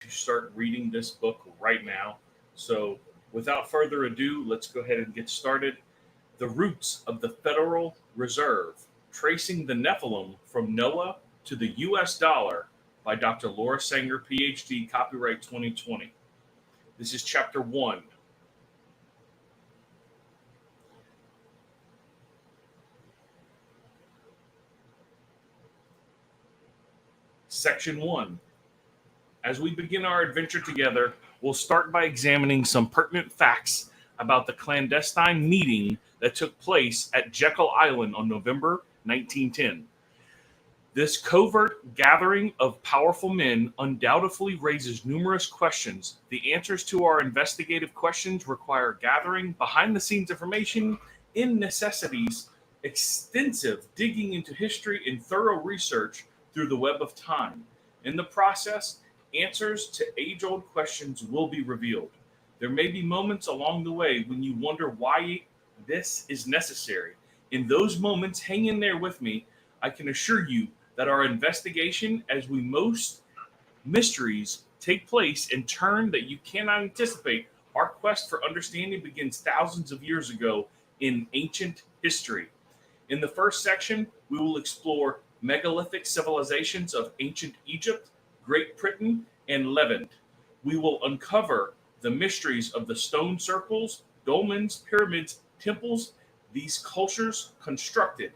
to start reading this book right now. So, without further ado, let's go ahead and get started. The Roots of the Federal Reserve, Tracing the Nephilim from Noah to the US Dollar by Dr. Laura Sanger, PhD, copyright 2020. This is chapter 1. Section 1. As we begin our adventure together, we'll start by examining some pertinent facts about the clandestine meeting that took place at Jekyll Island on November 1910. This covert gathering of powerful men undoubtedly raises numerous questions. The answers to our investigative questions require gathering behind the scenes information in necessities extensive digging into history and thorough research through the web of time. In the process, answers to age-old questions will be revealed. There may be moments along the way when you wonder why this is necessary. In those moments, hang in there with me. I can assure you that our investigation, as we most mysteries take place in turn that you cannot anticipate, our quest for understanding begins thousands of years ago in ancient history. In the first section, we will explore megalithic civilizations of ancient Egypt, Great Britain, and Levant. We will uncover the mysteries of the stone circles, dolmens, pyramids, temples these cultures constructed.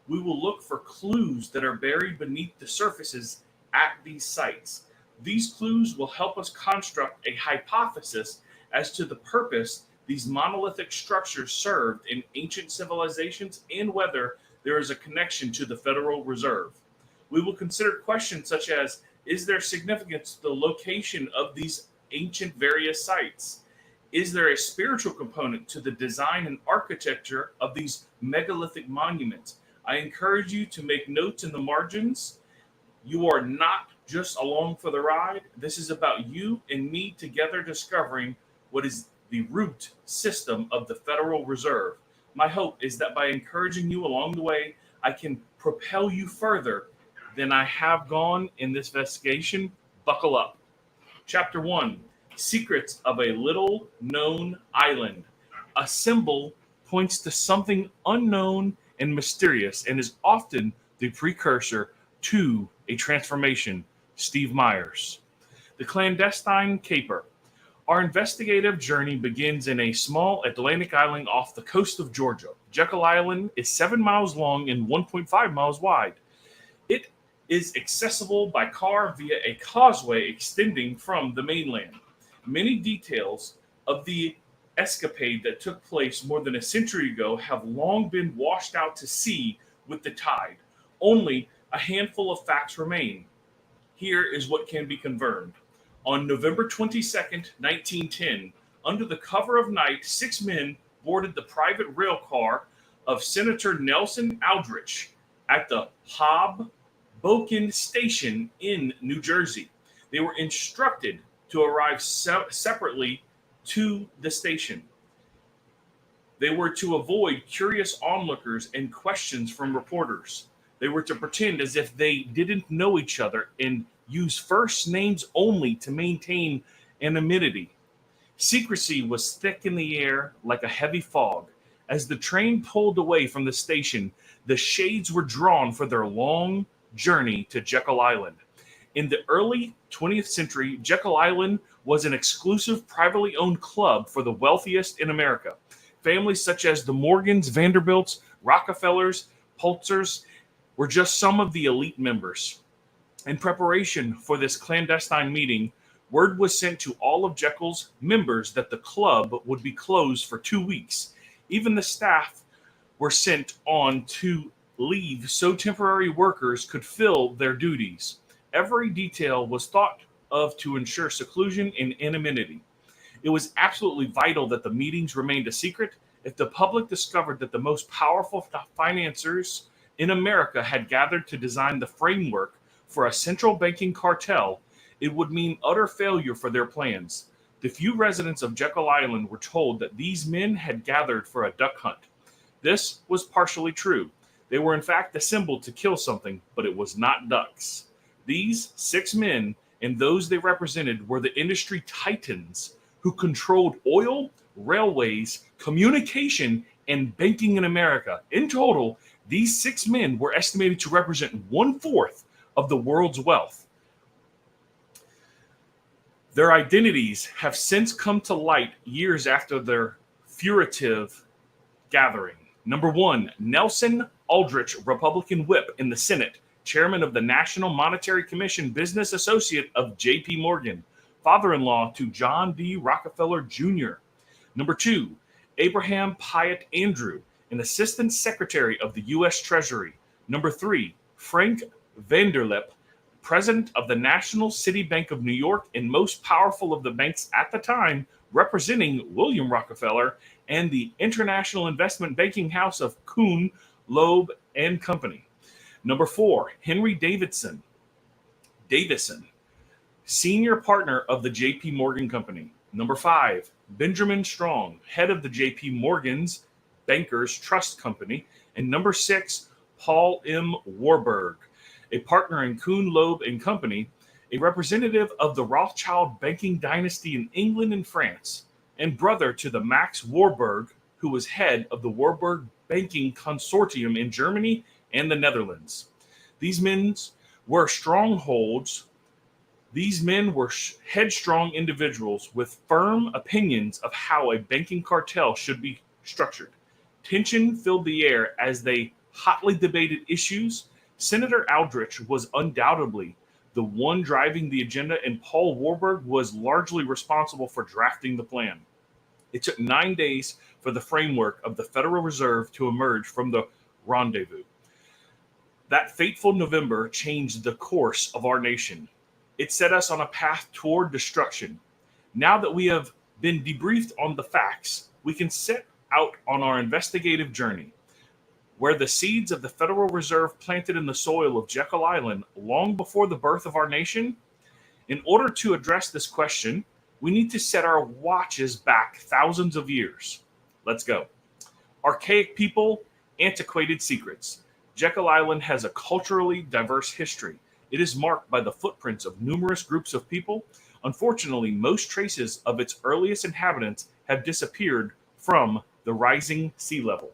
We will look for clues that are buried beneath the surfaces at these sites. These clues will help us construct a hypothesis as to the purpose these monolithic structures served in ancient civilizations and whether there is a connection to the Federal Reserve. We will consider questions such as, is there significance to the location of these ancient various sites? Is there a spiritual component to the design and architecture of these megalithic monuments? I encourage you to make notes in the margins. You are not just along for the ride. This is about you and me together discovering what is the root system of the Federal Reserve. My hope is that by encouraging you along the way, I can propel you further than I have gone in this investigation. Buckle up. Chapter 1. Secrets of a Little Known Island. A symbol points to something unknown and mysterious and is often the precursor to a transformation. Steve Myers. The Clandestine Caper. Our investigative journey begins in a small Atlantic island off the coast of Georgia. Jekyll Island is 7 miles long and 1.5 miles wide. It is accessible by car via a causeway extending from the mainland. Many details of the escapade that took place more than a century ago have long been washed out to sea with the tide. Only a handful of facts remain. Here is what can be confirmed. On November 22nd, 1910, under the cover of night, 6 men boarded the private rail car of Senator Nelson Aldrich at the Hoboken Station in New Jersey. They were instructed to arrive separately to the station. They were to avoid curious onlookers and questions from reporters. They were to pretend as if they didn't know each other and use first names only to maintain anonymity. Secrecy was thick in the air like a heavy fog. As the train pulled away from the station, the shades were drawn for their long journey to Jekyll Island. In the early 20th century, Jekyll Island was an exclusive privately owned club for the wealthiest in America. Families such as the Morgans, Vanderbilts, Rockefellers, Pulitzers were just some of the elite members. In preparation for this clandestine meeting, word was sent to all of Jekyll's members that the club would be closed for 2 weeks. Even the staff were sent on to leave so temporary workers could fill their duties. Every detail was thought of to ensure seclusion and anonymity. It was absolutely vital that the meetings remained a secret. If the public discovered that the most powerful financiers in America had gathered to design the framework for a central banking cartel, it would mean utter failure for their plans. The few residents of Jekyll Island were told that these men had gathered for a duck hunt. This was partially true. They were in fact assembled to kill something, but it was not ducks. These 6 men and those they represented were the industry titans who controlled oil, railways, communication, and banking in America. In total, these 6 men were estimated to represent 1/4 of the world's wealth. Their identities have since come to light years after their furtive gathering. Number one, Nelson Aldrich, Republican whip in the Senate, chairman of the National Monetary Commission, business associate of J.P. Morgan, father-in-law to John D. Rockefeller Jr. Number two, Abraham Pyatt Andrew, an assistant secretary of the U.S. Treasury. Number three, Frank Vanderlip, president of the National City Bank of New York and most powerful of the banks at the time, representing William Rockefeller and the international investment banking house of Kuhn, Loeb and Company. Number four, Henry Davison, senior partner of the J.P. Morgan Company. Number five, Benjamin Strong, head of the J.P. Morgan's Bankers Trust Company. And number six, Paul M. Warburg, a partner in Kuhn, Loeb and Company, a representative of the Rothschild banking dynasty in England and France, and brother to the Max Warburg, who was head of the Warburg Banking Consortium in Germany and the Netherlands. These men were headstrong individuals with firm opinions of how a banking cartel should be structured. Tension filled the air as they hotly debated issues. Senator Aldrich was undoubtedly the one driving the agenda, and Paul Warburg was largely responsible for drafting the plan. It took 9 days for the framework of the Federal Reserve to emerge from the rendezvous. That fateful November changed the course of our nation. It set us on a path toward destruction. Now that we have been debriefed on the facts, we can set out on our investigative journey, where the seeds of the Federal Reserve planted in the soil of Jekyll Island long before the birth of our nation. In order to address this question, we need to set our watches back thousands of years. Let's go. Archaic people, antiquated secrets. Jekyll Island has a culturally diverse history. It is marked by the footprints of numerous groups of people. Unfortunately, most traces of its earliest inhabitants have disappeared from the rising sea level.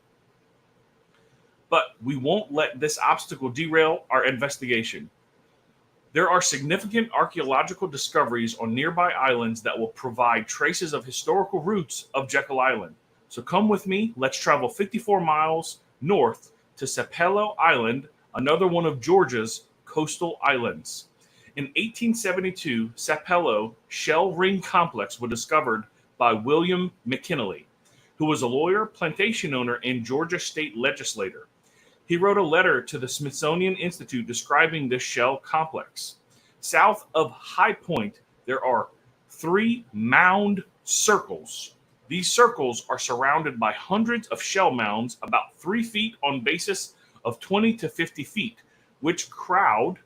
But we won't let this obstacle derail our investigation. There are significant archaeological discoveries on nearby islands that will provide traces of historical roots of Jekyll Island. So come with me, let's travel 54 miles north to Sapelo Island, another one of Georgia's coastal islands. In 1872, Sapelo Shell Ring Complex was discovered by William McKinley, who was a lawyer, plantation owner, and Georgia state legislator. He wrote a letter to the Smithsonian Institute describing this shell complex. South of High Point, there are 3 mound circles. These circles are surrounded by hundreds of shell mounds, about 3 feet on basis of 20 to 50 feet, which crowd,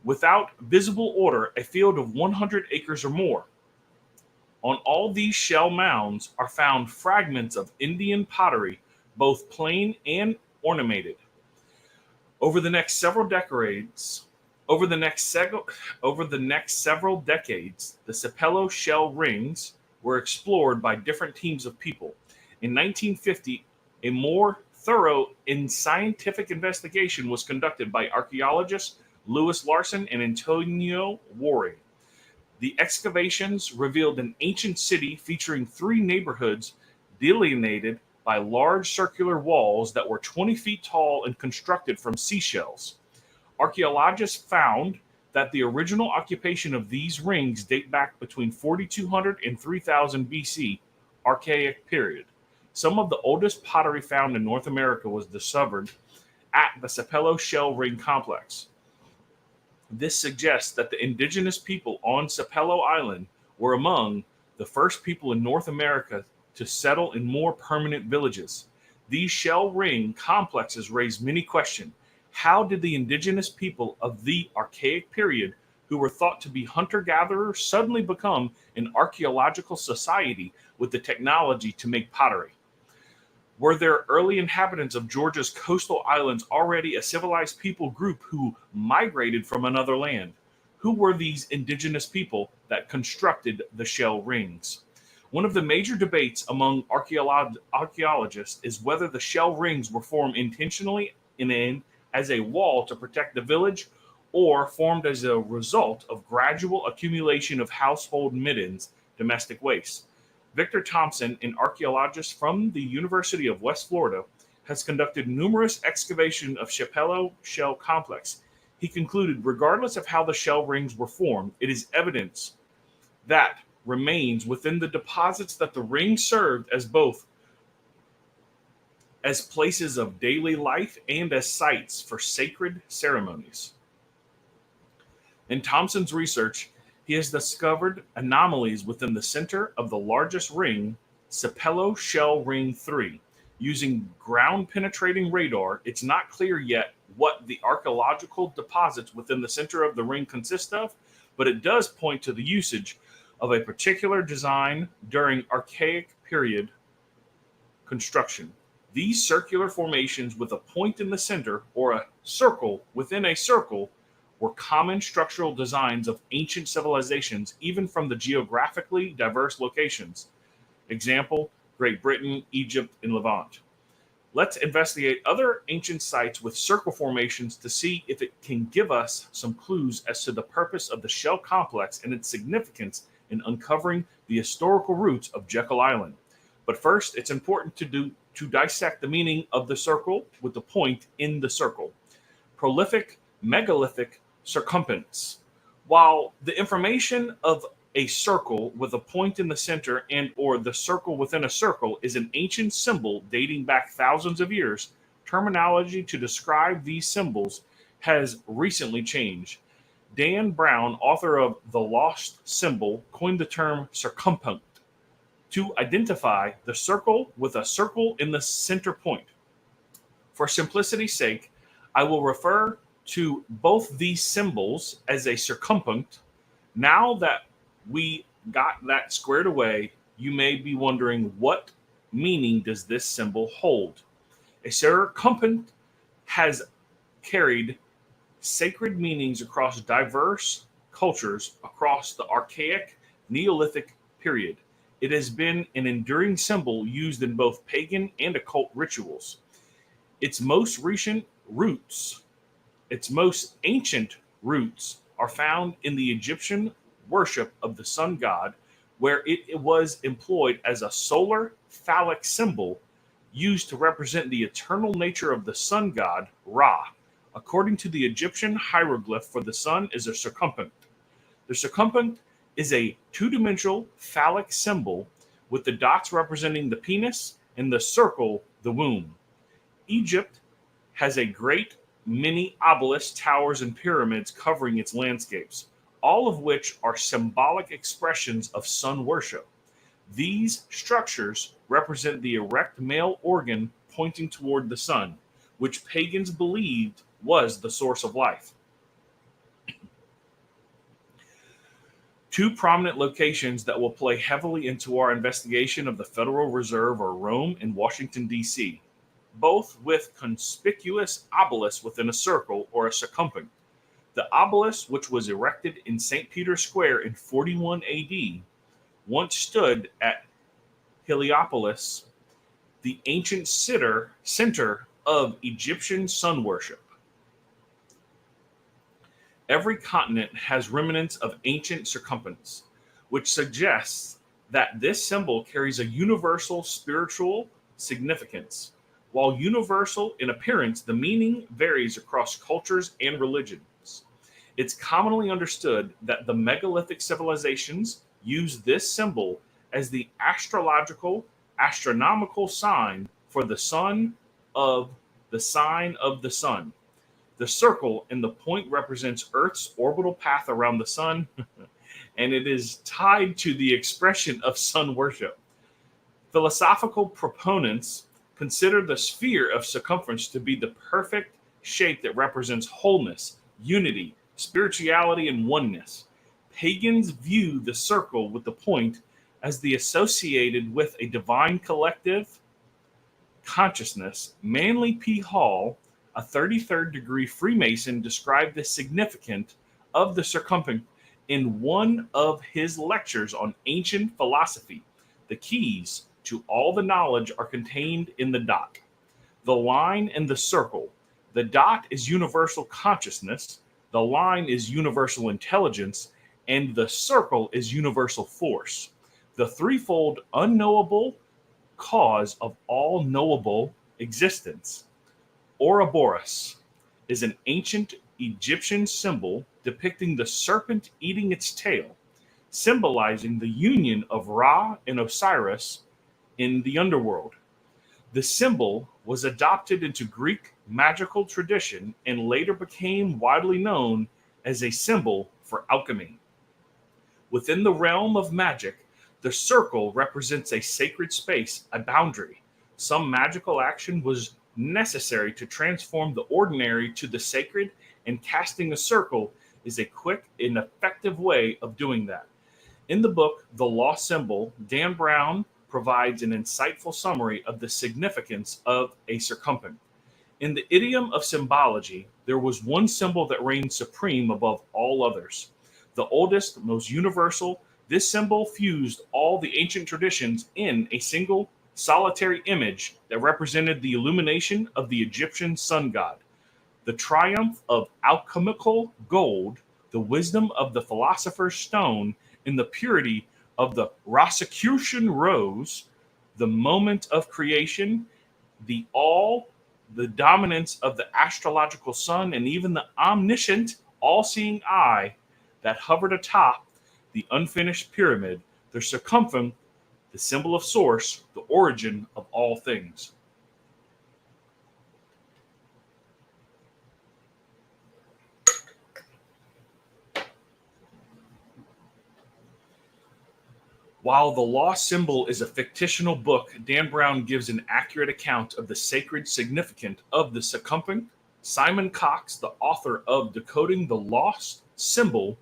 without visible order, a field of 100 acres or more. On all these shell mounds are found fragments of Indian pottery, both plain and ornamented. Over the next several decades, the Sapelo shell rings were explored by different teams of people. In 1950, a more thorough and scientific investigation was conducted by archaeologists Louis Larson and Antonio Waring. The excavations revealed an ancient city featuring 3 neighborhoods delineated by large circular walls that were 20 feet tall and constructed from seashells. Archaeologists found that the original occupation of these rings date back between 4200 and 3000 BC, Archaic period. Some of the oldest pottery found in North America was discovered at the Sapelo Shell Ring Complex. This suggests that the indigenous people on Sapelo Island were among the first people in North America to settle in more permanent villages. These shell ring complexes raise many questions. How did the indigenous people of the Archaic period, who were thought to be hunter-gatherers, suddenly become an archaeological society with the technology to make pottery? Were there early inhabitants of Georgia's coastal islands already a civilized people group who migrated from another land? Who were these indigenous people that constructed the shell rings? One of the major debates among archaeologists is whether the shell rings were formed intentionally as a wall to protect the village or formed as a result of gradual accumulation of household middens, domestic waste. Victor Thompson, an archaeologist from the University of West Florida, has conducted numerous excavations of Chapello shell complex. He concluded, regardless of how the shell rings were formed, it is evidence that remains within the deposits that the rings served as both as places of daily life and as sites for sacred ceremonies. In Thompson's research, he has discovered anomalies within the center of the largest ring, Chapello Shell Ring 3. Using ground penetrating radar, it's not clear yet what the archaeological deposits within the center of the ring consist of, but it does point to the usage of a particular design during Archaic period construction. These circular formations with a point in the center or a circle within a circle were common structural designs of ancient civilizations, even from the geographically diverse locations. Example, Great Britain, Egypt, and Levant. Let's investigate other ancient sites with circle formations to see if it can give us some clues as to the purpose of the shell complex and its significance in uncovering the historical roots of Jekyll Island. But first, it's important to dissect the meaning of the circle with the point in the circle. Prolific, megalithic, circumference. While the information of a circle with a point in the center and or the circle within a circle is an ancient symbol dating back thousands of years, terminology to describe these symbols has recently changed. Dan Brown, author of The Lost Symbol, coined the term circumpunct to identify the circle with a circle in the center point. For simplicity's sake, I will refer to both these symbols as a circumpunct. Now that we got that squared away, you may be wondering, what meaning does this symbol hold? A circumpunct has carried sacred meanings across diverse cultures across the Archaic Neolithic period. It has been an enduring symbol used in both pagan and occult rituals. Its most ancient roots are found in the Egyptian worship of the sun god, where it was employed as a solar phallic symbol used to represent the eternal nature of the sun god, Ra. According to the Egyptian hieroglyph for the sun is a circumpunct. The circumpunct is a two-dimensional phallic symbol with the dots representing the penis and the circle the womb. Egypt has a great many obelisks, towers, and pyramids covering its landscapes, all of which are symbolic expressions of sun worship. These structures represent the erect male organ pointing toward the sun, which pagans believed was the source of life. Two prominent locations that will play heavily into our investigation of the Federal Reserve are Rome and Washington, D.C., both with conspicuous obelisks within a circle or a circumpunct. The obelisk, which was erected in St. Peter's Square in 41 AD, once stood at Heliopolis, the ancient center of Egyptian sun worship. Every continent has remnants of ancient circumference, which suggests that this symbol carries a universal spiritual significance. While universal in appearance, the meaning varies across cultures and religions. It's commonly understood that the megalithic civilizations used this symbol as the astronomical sign for the sign of the sun. The circle in the point represents Earth's orbital path around the sun, and it is tied to the expression of sun worship. Philosophical proponents consider the sphere of circumference to be the perfect shape that represents wholeness, unity, spirituality, and oneness. Pagans view the circle with the point as the associated with a divine collective consciousness. Manly P. Hall, a 33rd degree Freemason, described the significance of the circumference in one of his lectures on ancient philosophy. The keys to all the knowledge are contained in the dot, the line, and the circle. The dot is universal consciousness, the line is universal intelligence, and the circle is universal force. The threefold unknowable cause of all knowable existence. Ouroboros is an ancient Egyptian symbol depicting the serpent eating its tail, symbolizing the union of Ra and Osiris in the underworld. The symbol was adopted into Greek magical tradition and later became widely known as a symbol for alchemy. Within the realm of magic, the circle represents a sacred space, a boundary. Some magical action was necessary to transform the ordinary to the sacred, and casting a circle is a quick and effective way of doing that. In the book, The Lost Symbol, Dan Brown provides an insightful summary of the significance of a circumference. In the idiom of symbology, there was one symbol that reigned supreme above all others. The oldest, most universal, this symbol fused all the ancient traditions in a single solitary image that represented the illumination of the Egyptian sun god, the triumph of alchemical gold, the wisdom of the philosopher's stone, and the purity of the Rosicrucian rose, the moment of creation, the dominance of the astrological sun, and even the omniscient, all-seeing eye that hovered atop the unfinished pyramid, the circumference, the symbol of source, the origin of all things. While The Lost Symbol is a fictional book, Dan Brown gives an accurate account of the sacred significance of the circumference. Simon Cox, the author of Decoding the Lost Symbol,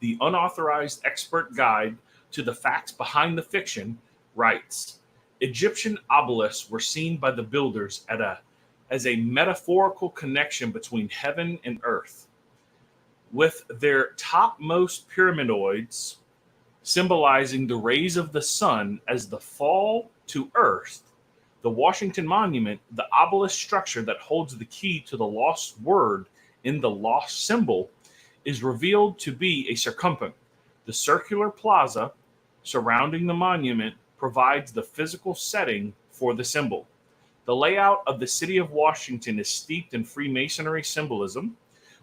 the unauthorized expert guide to the facts behind the fiction, writes, Egyptian obelisks were seen by the builders as a metaphorical connection between heaven and earth, with their topmost pyramidoids symbolizing the rays of the sun as the fall to earth. The Washington Monument, the obelisk structure that holds the key to the lost word in the lost symbol, is revealed to be a circumference. The circular plaza surrounding the monument provides the physical setting for the symbol. The layout of the city of Washington is steeped in Freemasonry symbolism.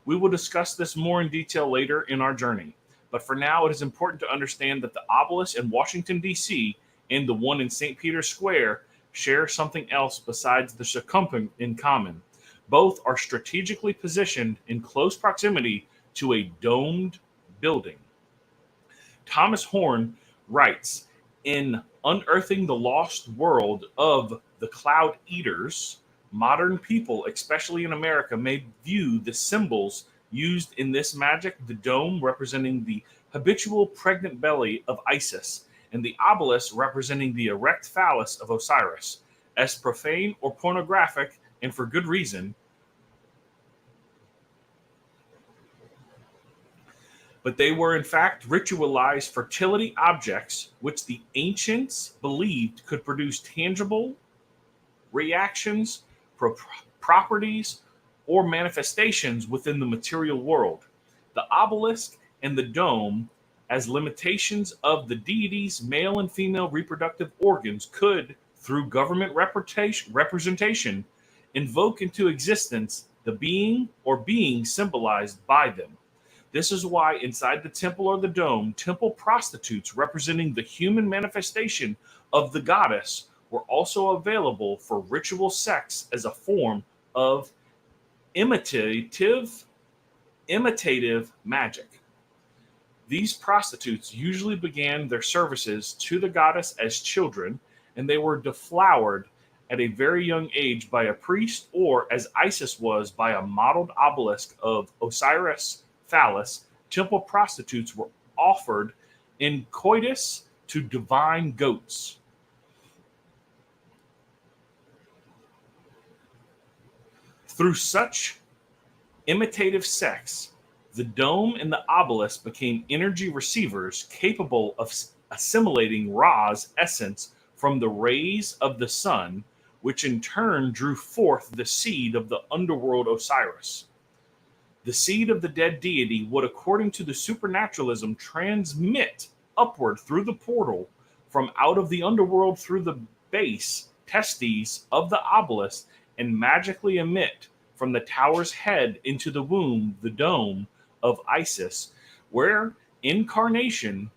We will discuss this more in detail later in our journey. But for now, it is important to understand that the obelisk in Washington, D.C., and the one in St. Peter's Square share something else besides the circumference in common. Both are strategically positioned in close proximity to a domed building. Thomas Horn writes, in Unearthing the Lost World of the Cloud Eaters, modern people, especially in America, may view the symbols used in this magic, the dome representing the habitual pregnant belly of Isis, and the obelisk representing the erect phallus of Osiris, as profane or pornographic, and for good reason. But they were in fact ritualized fertility objects which the ancients believed could produce tangible reactions, properties, or manifestations within the material world. The obelisk and the dome, as limitations of the deity's male and female reproductive organs, could, through government representation, invoke into existence the being or beings symbolized by them. This is why inside the temple or the dome, temple prostitutes representing the human manifestation of the goddess were also available for ritual sex as a form of imitative magic. These prostitutes usually began their services to the goddess as children, and they were deflowered at a very young age by a priest, or as Isis was, by a modeled obelisk of Osiris phallus. Temple prostitutes were offered in coitus to divine goats. Through such imitative sex, The dome and the obelisk became energy receivers capable of assimilating Ra's essence from the rays of the sun, which in turn drew forth the seed of the underworld Osiris. The seed of the dead deity would, according to the supernaturalism, transmit upward through the portal from out of the underworld through the base testes of the obelisk and magically emit from the tower's head into the womb, the dome of Isis, where incarnation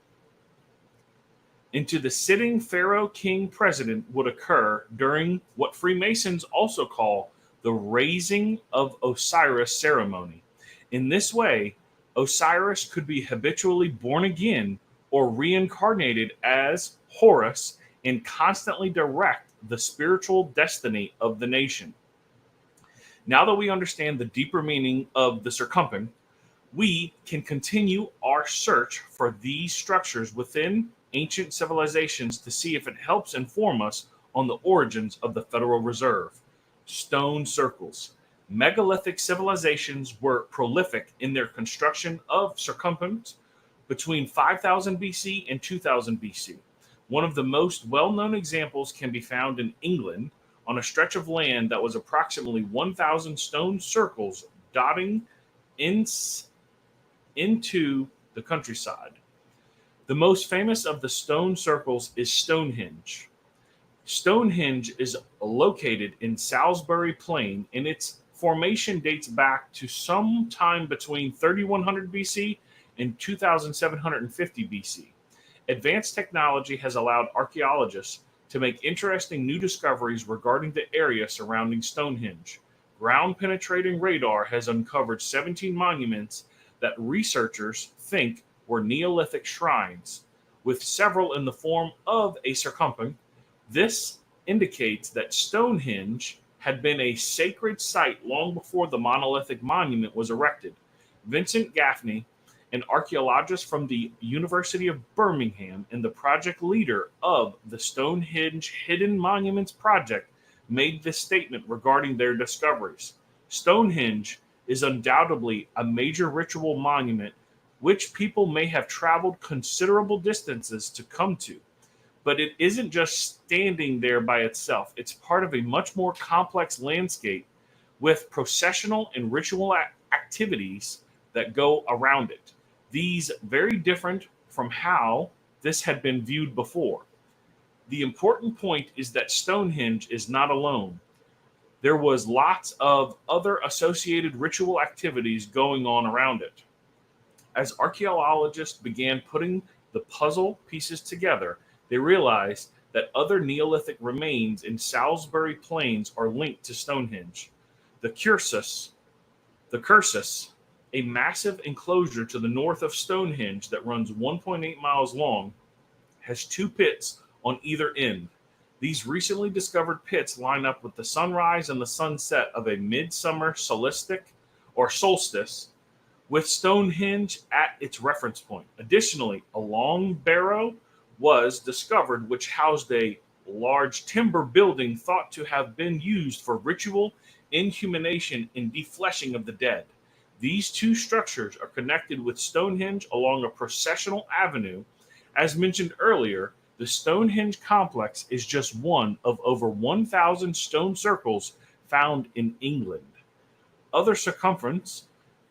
into the sitting pharaoh king president would occur during what Freemasons also call the raising of Osiris ceremony. In this way, Osiris could be habitually born again or reincarnated as Horus and constantly direct the spiritual destiny of the nation. Now that we understand the deeper meaning of the circumference, we can continue our search for these structures within ancient civilizations to see if it helps inform us on the origins of the Federal Reserve. Stone circles. Megalithic civilizations were prolific in their construction of circumference between 5000 BC and 2000 BC. One of the most well-known examples can be found in England on a stretch of land that was approximately 1,000 stone circles dotting into the countryside. The most famous of the stone circles is Stonehenge. Stonehenge is located in Salisbury Plain, and its formation dates back to sometime between 3100 BC and 2750 BC. Advanced technology has allowed archaeologists to make interesting new discoveries regarding the area surrounding Stonehenge. Ground penetrating radar has uncovered 17 monuments that researchers think were Neolithic shrines, with several in the form of a circumference. This indicates that Stonehenge had been a sacred site long before the monolithic monument was erected. Vincent Gaffney, an archaeologist from the University of Birmingham and the project leader of the Stonehenge Hidden Monuments Project, made this statement regarding their discoveries. Stonehenge is undoubtedly a major ritual monument which people may have traveled considerable distances to come to. But it isn't just standing there by itself. It's part of a much more complex landscape with processional and ritual activities that go around it. These very different from how this had been viewed before. The important point is that Stonehenge is not alone. There was lots of other associated ritual activities going on around it. As archaeologists began putting the puzzle pieces together, they realized that other Neolithic remains in Salisbury Plains are linked to Stonehenge. The Cursus, a massive enclosure to the north of Stonehenge that runs 1.8 miles long, has two pits on either end. These recently discovered pits line up with the sunrise and the sunset of a midsummer solstice, with Stonehenge at its reference point. Additionally, a long barrow was discovered which housed a large timber building thought to have been used for ritual inhumation and defleshing of the dead. These two structures are connected with Stonehenge along a processional avenue. As mentioned earlier, the Stonehenge complex is just one of over 1,000 stone circles found in England. Other circumferences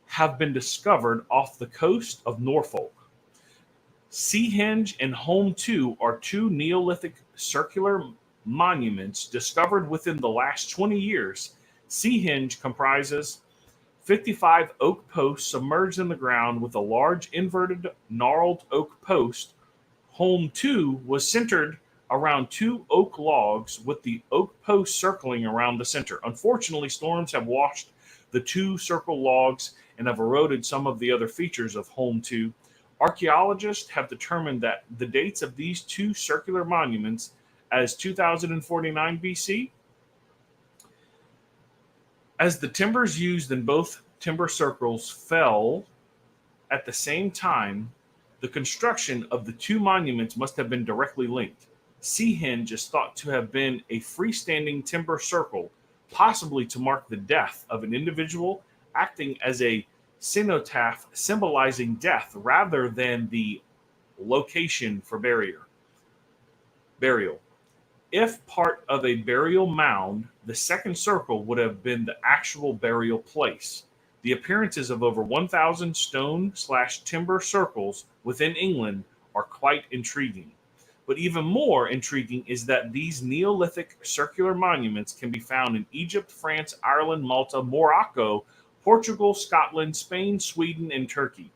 have been discovered off the coast of Norfolk. Seahenge and Holme 2 are two Neolithic circular monuments discovered within the last 20 years. Seahenge comprises 55 oak posts submerged in the ground with a large inverted gnarled oak post. Holme 2 was centered around two oak logs with the oak post circling around the center. Unfortunately, storms have washed the two circle logs and have eroded some of the other features of Holme 2. Archaeologists have determined that the dates of these two circular monuments as 2049 BC, as the timbers used in both timber circles fell at the same time. The construction of the two monuments must have been directly linked. Seahenge is thought to have been a freestanding timber circle, possibly to mark the death of an individual acting as a cenotaph symbolizing death rather than the location for burial. If part of a burial mound, the second circle would have been the actual burial place. The appearances of over 1,000 stone/timber circles within England are quite intriguing. But even more intriguing is that these Neolithic circular monuments can be found in Egypt, France, Ireland, Malta, Morocco, Portugal, Scotland, Spain, Sweden, and Turkey.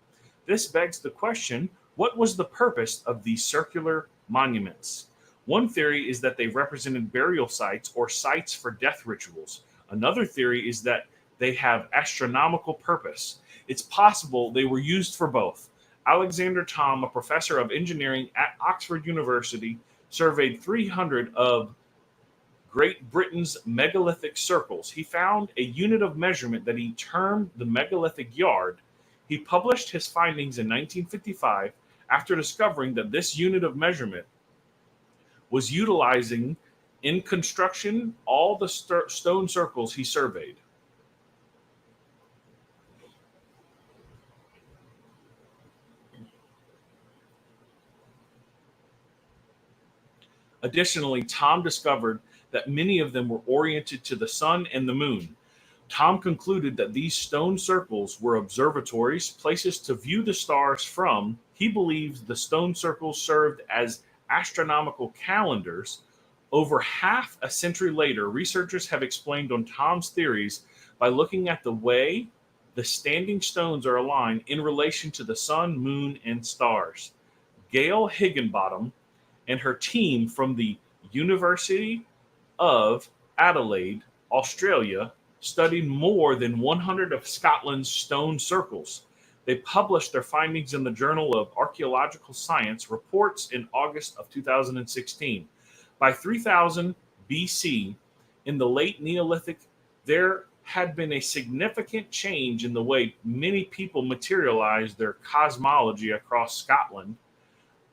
This begs the question, what was the purpose of these circular monuments? One theory is that they represented burial sites or sites for death rituals. Another theory is that they have astronomical purpose. It's possible they were used for both. Alexander Thom, a professor of engineering at Oxford University, surveyed 300 of Great Britain's megalithic circles. He found a unit of measurement that he termed the megalithic yard. He published his findings in 1955 after discovering that this unit of measurement was utilizing in construction all the stone circles he surveyed. Additionally, Thom discovered that many of them were oriented to the sun and the moon. Thom concluded that these stone circles were observatories, places to view the stars from. He believes the stone circles served as astronomical calendars. Over half a century later, researchers have explained on Thom's theories by looking at the way the standing stones are aligned in relation to the sun, moon, and stars. Gail Higginbottom and her team from the University of Adelaide, Australia, studied more than 100 of Scotland's stone circles. They published their findings in the Journal of Archaeological Science Reports in August of 2016. By 3000 BC, in the late Neolithic, there had been a significant change in the way many people materialized their cosmology across Scotland,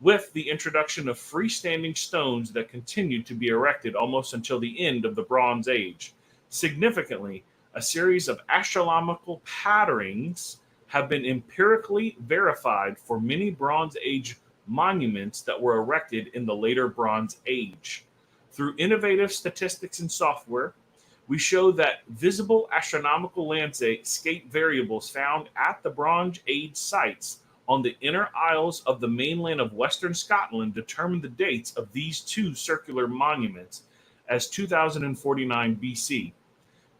with the introduction of freestanding stones that continued to be erected almost until the end of the Bronze Age. Significantly, a series of astronomical patterns have been empirically verified for many Bronze Age monuments that were erected in the later Bronze Age. Through innovative statistics and software, we show that visible astronomical landscape variables found at the Bronze Age sites on the inner isles of the mainland of Western Scotland determine the dates of these two circular monuments as 2049 BC.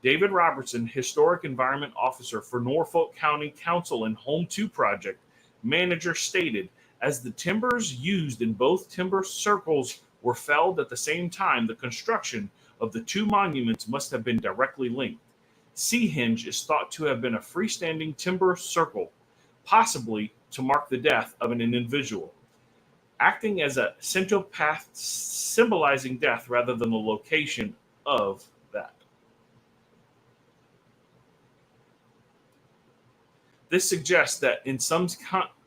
David Robertson, Historic Environment Officer for Norfolk County Council and Home 2 Project manager, stated, as the timbers used in both timber circles were felled at the same time, the construction of the two monuments must have been directly linked. Seahenge is thought to have been a freestanding timber circle, possibly to mark the death of an individual, acting as a centopath symbolizing death rather than the location of that. This suggests that in some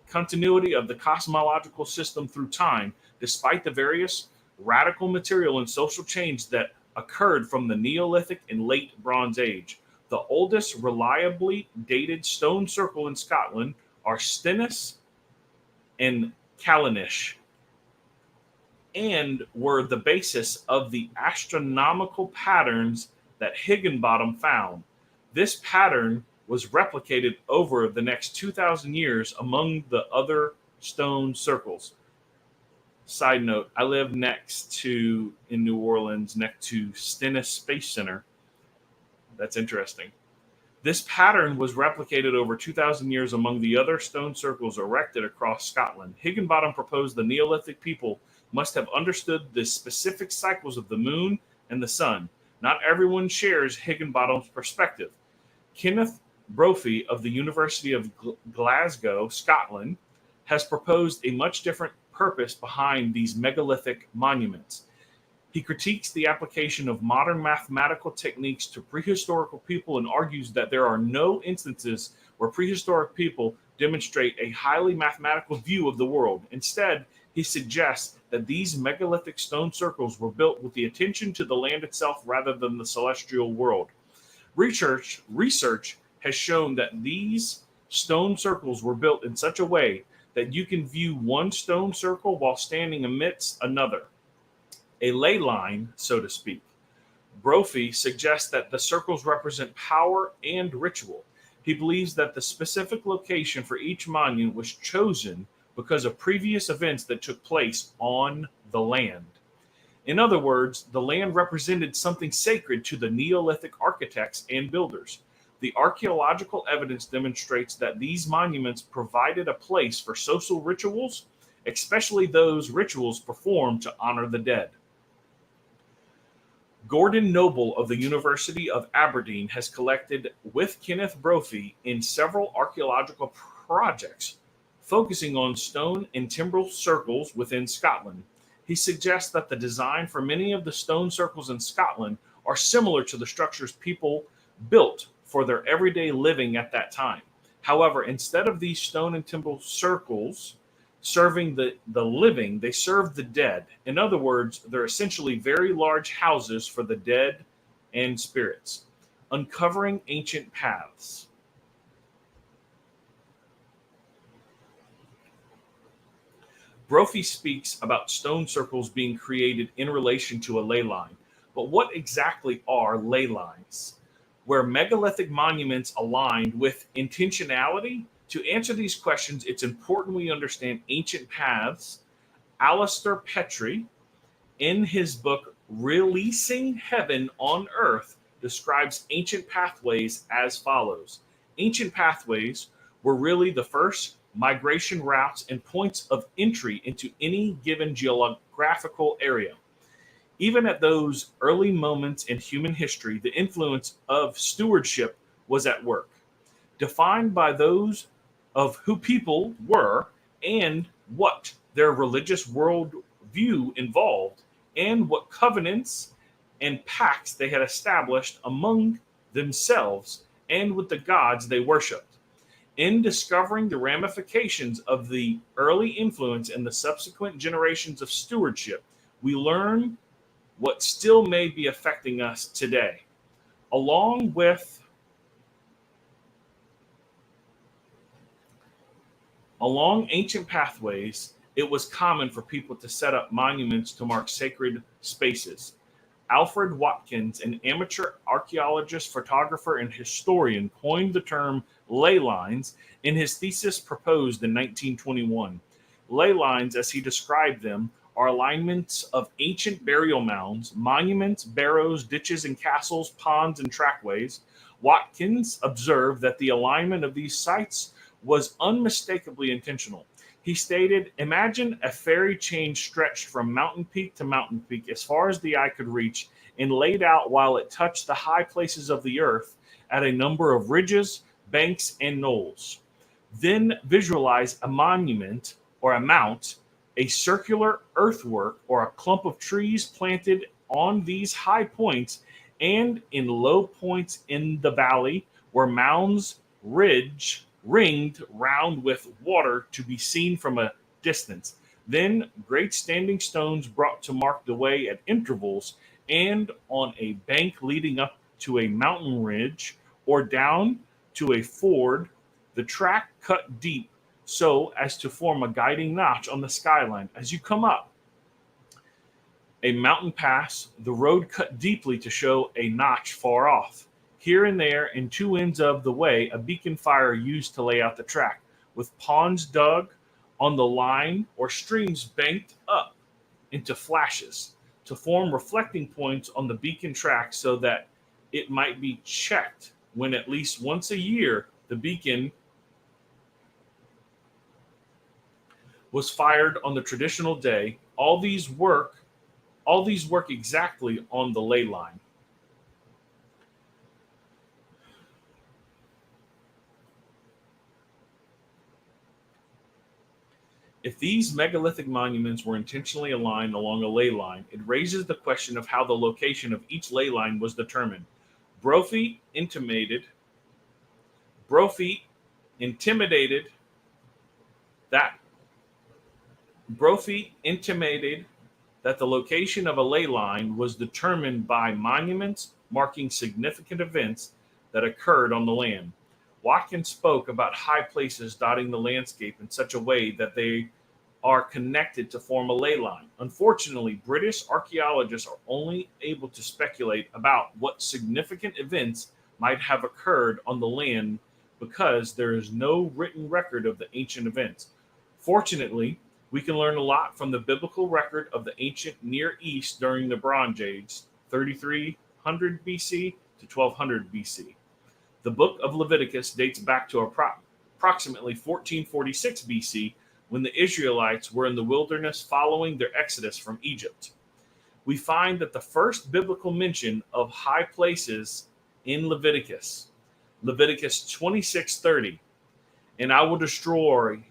continuity of the cosmological system through time, despite the various radical material and social change that occurred from the Neolithic and late Bronze Age. The oldest reliably dated stone circle in Scotland are Stennis and Callanish, and were the basis of the astronomical patterns that Higginbottom found. This pattern was replicated over the next 2,000 years among the other stone circles. Side note, I live in New Orleans, next to Stennis Space Center. That's interesting. This pattern was replicated over 2,000 years among the other stone circles erected across Scotland. Higginbottom proposed the Neolithic people must have understood the specific cycles of the moon and the sun. Not everyone shares Higginbottom's perspective. Kenneth Brophy of the University of Glasgow, Scotland, has proposed a much different purpose behind these megalithic monuments. He critiques the application of modern mathematical techniques to prehistorical people and argues that there are no instances where prehistoric people demonstrate a highly mathematical view of the world. Instead, he suggests that these megalithic stone circles were built with the attention to the land itself rather than the celestial world. Research has shown that these Stone circles were built in such a way that you can view one stone circle while standing amidst another, a ley line, so to speak. Brophy suggests that the circles represent power and ritual. He believes that the specific location for each monument was chosen because of previous events that took place on the land. In other words, the land represented something sacred to the Neolithic architects and builders. The archaeological evidence demonstrates that these monuments provided a place for social rituals, especially those rituals performed to honor the dead. Gordon Noble of the University of Aberdeen has collected with Kenneth Brophy in several archaeological projects focusing on stone and timber circles within Scotland. He suggests that the design for many of the stone circles in Scotland are similar to the structures people built for their everyday living at that time. However, instead of these stone and timber circles serving the living, they serve the dead. In other words, they're essentially very large houses for the dead and spirits. Uncovering ancient paths. Brophy speaks about stone circles being created in relation to a ley line. But what exactly are ley lines? Where megalithic monuments aligned with intentionality? To answer these questions, it's important we understand ancient paths. Alistair Petrie, in his book Releasing Heaven on Earth, describes ancient pathways as follows. Ancient pathways were really the first migration routes and points of entry into any given geographical area. Even at those early moments in human history, the influence of stewardship was at work, defined by those of who people were and what their religious worldview involved, and what covenants and pacts they had established among themselves and with the gods they worshipped. In discovering the ramifications of the early influence and the subsequent generations of stewardship, we learn what still may be affecting us today. Along ancient pathways, it was common for people to set up monuments to mark sacred spaces. Alfred Watkins, an amateur archaeologist, photographer, and historian, coined the term ley lines in his thesis proposed in 1921. Ley lines, as he described them, are alignments of ancient burial mounds, monuments, barrows, ditches, and castles, ponds, and trackways. Watkins observed that the alignment of these sites was unmistakably intentional. He stated, "Imagine a fairy chain stretched from mountain peak to mountain peak as far as the eye could reach and laid out while it touched the high places of the earth at a number of ridges, banks, and knolls. Then visualize a monument or a mount, a circular earthwork or a clump of trees planted on these high points and in low points in the valley where mounds ringed round with water to be seen from a distance. Then great standing stones brought to mark the way at intervals, and on a bank leading up to a mountain ridge or down to a ford, the track cut deep so as to form a guiding notch on the skyline. As you come up a mountain pass, the road cut deeply to show a notch far off. Here and there, in two ends of the way, a beacon fire used to lay out the track, with ponds dug on the line or streams banked up into flashes to form reflecting points on the beacon track so that it might be checked when at least once a year the beacon was fired on the traditional day. All these work exactly on the ley line. If these megalithic monuments were intentionally aligned along a ley line, it raises the question of how the location of each ley line was determined. Brophy intimated that the location of a ley line was determined by monuments marking significant events that occurred on the land. Watkins spoke about high places dotting the landscape in such a way that they are connected to form a ley line. Unfortunately, British archaeologists are only able to speculate about what significant events might have occurred on the land because there is no written record of the ancient events. Fortunately, we can learn a lot from the biblical record of the ancient Near East during the Bronze Age, 3300 BC to 1200 BC. The book of Leviticus dates back to approximately 1446 BC when the Israelites were in the wilderness following their exodus from Egypt. We find that the first biblical mention of high places in Leviticus 26:30, and I will destroy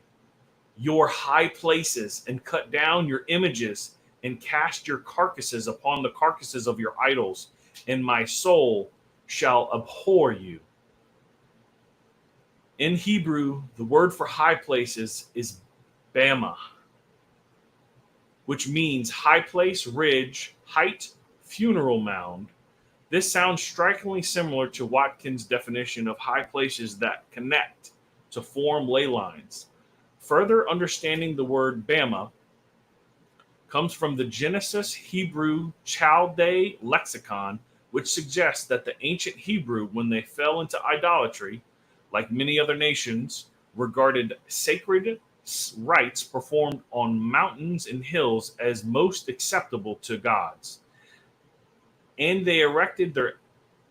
your high places and cut down your images and cast your carcasses upon the carcasses of your idols, and my soul shall abhor you. In Hebrew, the word for high places is Bama, which means high place, ridge, height, funeral mound. This sounds strikingly similar to Watkins' definition of high places that connect to form ley lines. Further understanding the word Bama comes from the Genesis Hebrew Chaldee lexicon, which suggests that the ancient Hebrew, when they fell into idolatry, like many other nations, regarded sacred rites performed on mountains and hills as most acceptable to gods. And they erected their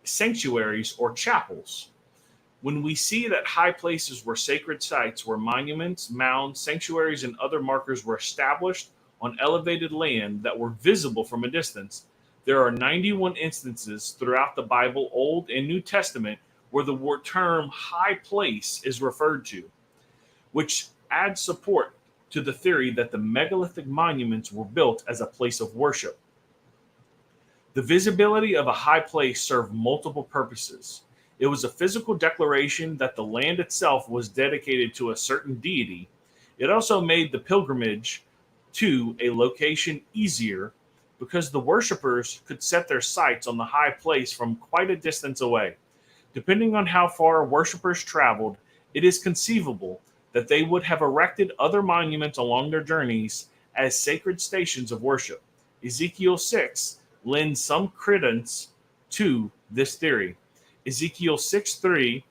sanctuaries or chapels. When we see that high places were sacred sites where monuments, mounds, sanctuaries, and other markers were established on elevated land that were visible from a distance, there are 91 instances throughout the Bible, Old and New Testament, where the word term high place is referred to, which adds support to the theory that the megalithic monuments were built as a place of worship. The visibility of a high place served multiple purposes. It was a physical declaration that the land itself was dedicated to a certain deity. It also made the pilgrimage to a location easier because the worshippers could set their sights on the high place from quite a distance away. Depending on how far worshippers traveled, it is conceivable that they would have erected other monuments along their journeys as sacred stations of worship. Ezekiel 6 lends some credence to this theory. Ezekiel 6:3,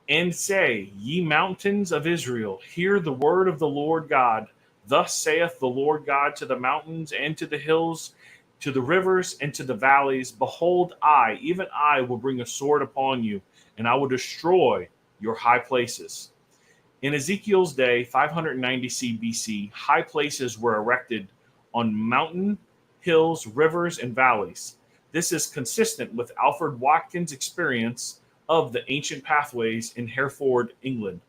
and say, ye mountains of Israel, hear the word of the Lord God. Thus saith the Lord God to the mountains and to the hills, to the rivers and to the valleys, behold, I, even I, will bring a sword upon you, and I will destroy your high places. In Ezekiel's day, 590 BC, high places were erected on mountain, hills, rivers, and valleys. This is consistent with Alfred Watkins' experience of the ancient pathways in Hereford, England.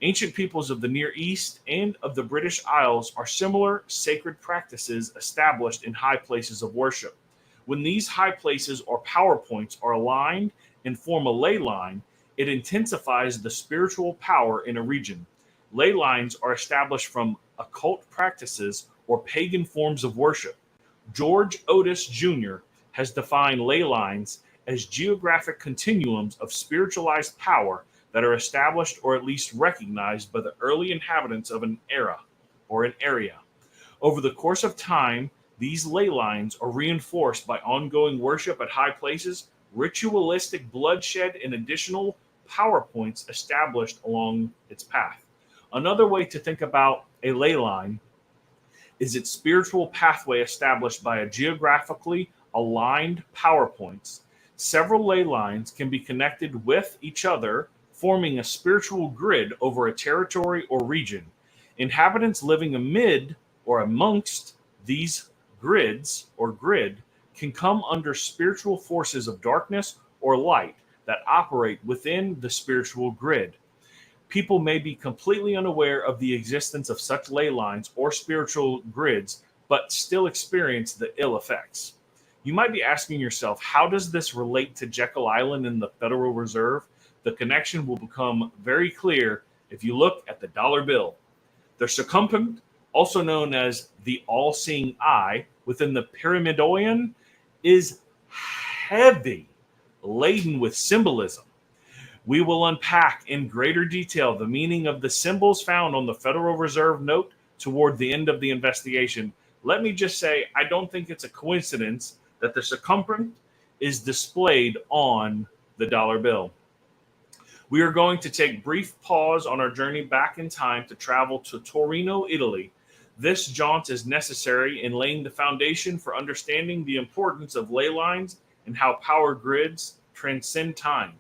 Ancient peoples of the Near East and of the British Isles are similar sacred practices established in high places of worship. When these high places or power points are aligned and form a ley line, it intensifies the spiritual power in a region. Ley lines are established from occult practices or pagan forms of worship. George Otis Jr. has defined ley lines as geographic continuums of spiritualized power that are established or at least recognized by the early inhabitants of an era or an area. Over the course of time, these ley lines are reinforced by ongoing worship at high places, ritualistic bloodshed, and additional power points established along its path. Another way to think about a ley line is its spiritual pathway established by a geographically aligned power points. Several ley lines can be connected with each other, forming a spiritual grid over a territory or region. Inhabitants living amid or amongst these grids or grid can come under spiritual forces of darkness or light that operate within the spiritual grid. People may be completely unaware of the existence of such ley lines or spiritual grids, but still experience the ill effects. You might be asking yourself, how does this relate to Jekyll Island and the Federal Reserve? The connection will become very clear if you look at the dollar bill. The circumference, also known as the all-seeing eye, within the pyramidoid is heavy, laden with symbolism. We will unpack in greater detail the meaning of the symbols found on the Federal Reserve note toward the end of the investigation. Let me just say, I don't think it's a coincidence that the circumference is displayed on the dollar bill. We are going to take brief pause on our journey back in time to travel to Torino, Italy. This jaunt is necessary in laying the foundation for understanding the importance of ley lines and how power grids transcend time.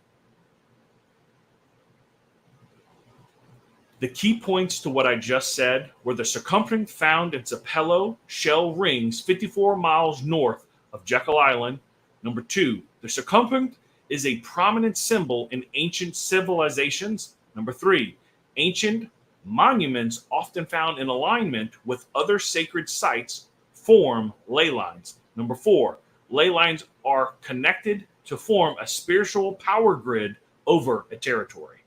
The key points to what I just said were the circumference found in Sapelo Shell Rings, 54 miles north of Jekyll Island. Number two, the circumference is a prominent symbol in ancient civilizations. Number three, ancient monuments often found in alignment with other sacred sites form ley lines. Number four, ley lines are connected to form a spiritual power grid over a territory.